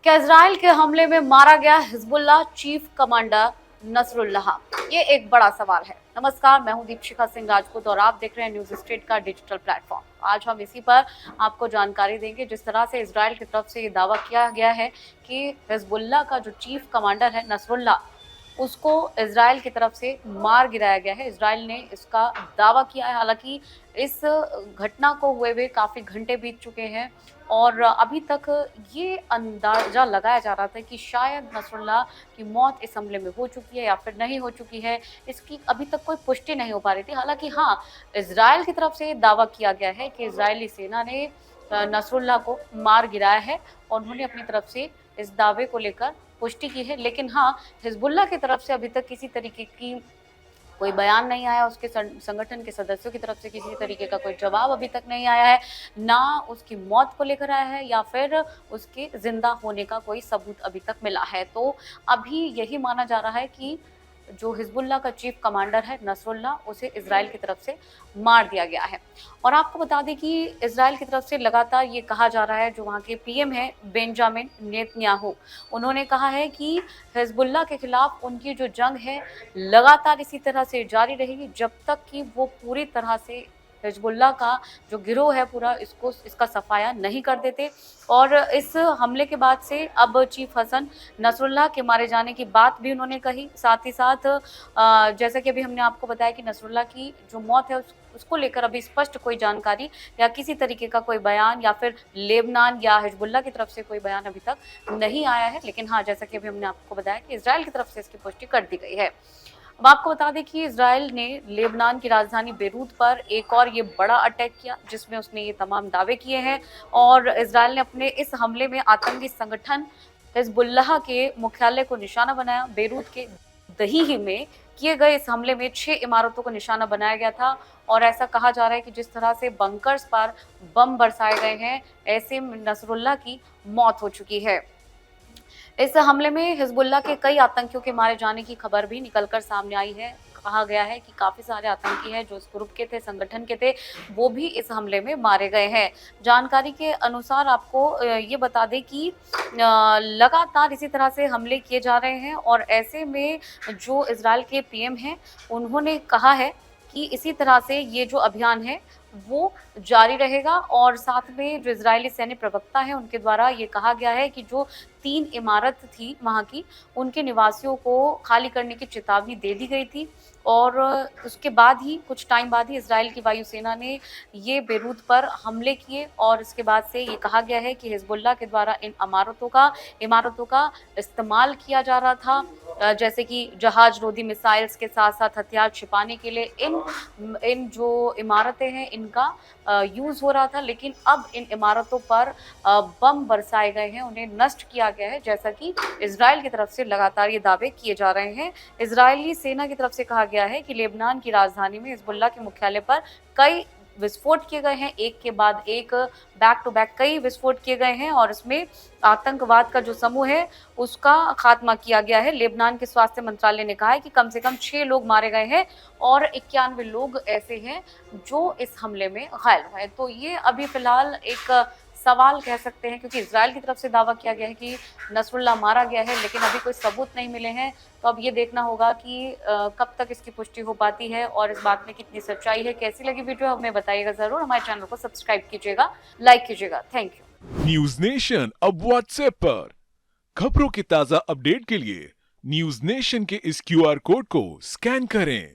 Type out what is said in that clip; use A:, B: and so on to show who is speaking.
A: क्या इजराइल के हमले में मारा गया हिजबुल्लाह चीफ कमांडर नसरुल्लाह? ये एक बड़ा सवाल है। नमस्कार, मैं हूं दीपशिखा सिंह राजपूत और आप देख रहे हैं न्यूज स्टेट का डिजिटल प्लेटफॉर्म। आज हम इसी पर आपको जानकारी देंगे। जिस तरह से इजराइल की तरफ से ये दावा किया गया है कि हिजबुल्लाह का जो चीफ कमांडर है नसरुल्लाह, उसको इजराइल की तरफ से मार गिराया गया है। इजराइल ने इसका दावा किया है। हालांकि इस घटना को हुए हुए काफी घंटे बीत चुके हैं और अभी तक ये अंदाजा लगाया जा रहा था कि शायद नसरुल्लाह की मौत इस हमले में हो चुकी है या फिर नहीं हो चुकी है। इसकी अभी तक कोई पुष्टि नहीं हो पा रही थी। हालांकि हाँ, इजराइल की तरफ से दावा किया गया है कि इजरायली सेना ने नसरुल्लाह को मार गिराया है और उन्होंने अपनी तरफ से इस दावे को लेकर पुष्टि की है। लेकिन हाँ, हिजबुल्लाह की तरफ से अभी तक किसी तरीके की कोई बयान नहीं आया। उसके संगठन के सदस्यों की तरफ से किसी तरीके का कोई जवाब अभी तक नहीं आया है। ना उसकी मौत को लेकर आया है या फिर उसके जिंदा होने का कोई सबूत अभी तक मिला है। तो अभी यही माना जा रहा है कि जो हिजबुल्लाह का चीफ कमांडर है नसरुल्लाह, उसे इजराइल की तरफ से मार दिया गया है। और आपको बता दें कि इजराइल की तरफ से लगातार ये कहा जा रहा है, जो वहाँ के पीएम है बेंजामिन नेतन्याहू, उन्होंने कहा है कि हिजबुल्लाह के खिलाफ उनकी जो जंग है लगातार इसी तरह से जारी रहेगी जब तक कि वो पूरी तरह से हिजबुल्लाह का जो गिरोह है पूरा इसका सफाया नहीं कर देते। और इस हमले के बाद से अब चीफ हसन नसरुल्लाह के मारे जाने की बात भी उन्होंने कही। साथ ही साथ जैसा कि अभी हमने आपको बताया कि नसरुल्लाह की जो मौत है उसको लेकर अभी स्पष्ट कोई जानकारी या किसी तरीके का कोई बयान या फिर लेबनान या हिजबुल्लाह की तरफ से कोई बयान अभी तक नहीं आया है। लेकिन हाँ, जैसा कि अभी हमने आपको बताया कि इजराइल की तरफ से इसकी पुष्टि कर दी गई है। अब आपको बता दें कि इजराइल ने लेबनान की राजधानी बेरूत पर एक और ये बड़ा अटैक किया जिसमें उसने ये तमाम दावे किए हैं। और इजराइल ने अपने इस हमले में आतंकी संगठन हिजबुल्लाह के मुख्यालय को निशाना बनाया। बेरूत के दहीही में किए गए इस हमले में 6 इमारतों को निशाना बनाया गया था। और ऐसा कहा जा रहा है कि जिस तरह से बंकर्स पर बम बरसाए गए हैं, ऐसे में नसरुल्लाह की मौत हो चुकी है। इस हमले में हिजबुल्लाह के कई आतंकियों के मारे जाने की खबर भी निकलकर सामने आई है। कहा गया है कि काफी सारे आतंकी हैं जो इस ग्रुप के थे, संगठन के थे, वो भी इस हमले में मारे गए हैं। जानकारी के अनुसार आपको ये बता दें कि लगातार इसी तरह से हमले किए जा रहे हैं और ऐसे में जो इजराइल के पीएम हैं, उन्होंने कहा है कि इसी तरह से ये जो अभियान है वो जारी रहेगा। और साथ में जो इजरायली सैन्य प्रवक्ता है उनके द्वारा ये कहा गया है कि जो 3 इमारत थी वहाँ की, उनके निवासियों को खाली करने की चेतावनी दे दी गई थी। और उसके बाद ही कुछ टाइम बाद ही इजराइल की वायुसेना ने ये बेरूत पर हमले किए और इसके बाद से ये कहा गया है कि हिजबुल्लाह के द्वारा इन इमारतों का इस्तेमाल किया जा रहा था, जैसे कि जहाज रोधी मिसाइल्स के साथ साथ हथियार छिपाने के लिए इन जो इमारतें हैं इनका यूज हो रहा था। लेकिन अब इन इमारतों पर बम बरसाए गए हैं, उन्हें नष्ट किया गया है, जैसा कि इजराइल की तरफ से लगातार ये दावे किए जा रहे हैं। इजरायली सेना की तरफ से कहा गया है कि लेबनान की राजधानी में हिजबुल्लाह के मुख्यालय पर कई विस्फोट किए गए हैं, एक के बाद एक, बैक टू बैक कई विस्फोट किए गए हैं और इसमें आतंकवाद का जो समूह है उसका खात्मा किया गया है। लेबनान के स्वास्थ्य मंत्रालय ने कहा है कि कम से कम 6 लोग मारे गए हैं और 91 लोग ऐसे हैं जो इस हमले में घायल हुए हैं। तो ये अभी फिलहाल एक सवाल कह सकते हैं, क्योंकि इजराइल की तरफ से दावा किया गया है कि नसरुल्लाह मारा गया है, लेकिन अभी कोई सबूत नहीं मिले हैं। तो अब ये देखना होगा कि कब तक इसकी पुष्टि हो पाती है और इस बात में कितनी सच्चाई है। कैसी लगी वीडियो हमें बताइएगा जरूर। हमारे चैनल को सब्सक्राइब कीजिएगा, लाइक कीजिएगा। Thank you.
B: न्यूज नेशन अब व्हाट्सएप पर खबरों के ताजा अपडेट के लिए न्यूज नेशन के इस क्यूआर कोड को स्कैन करें।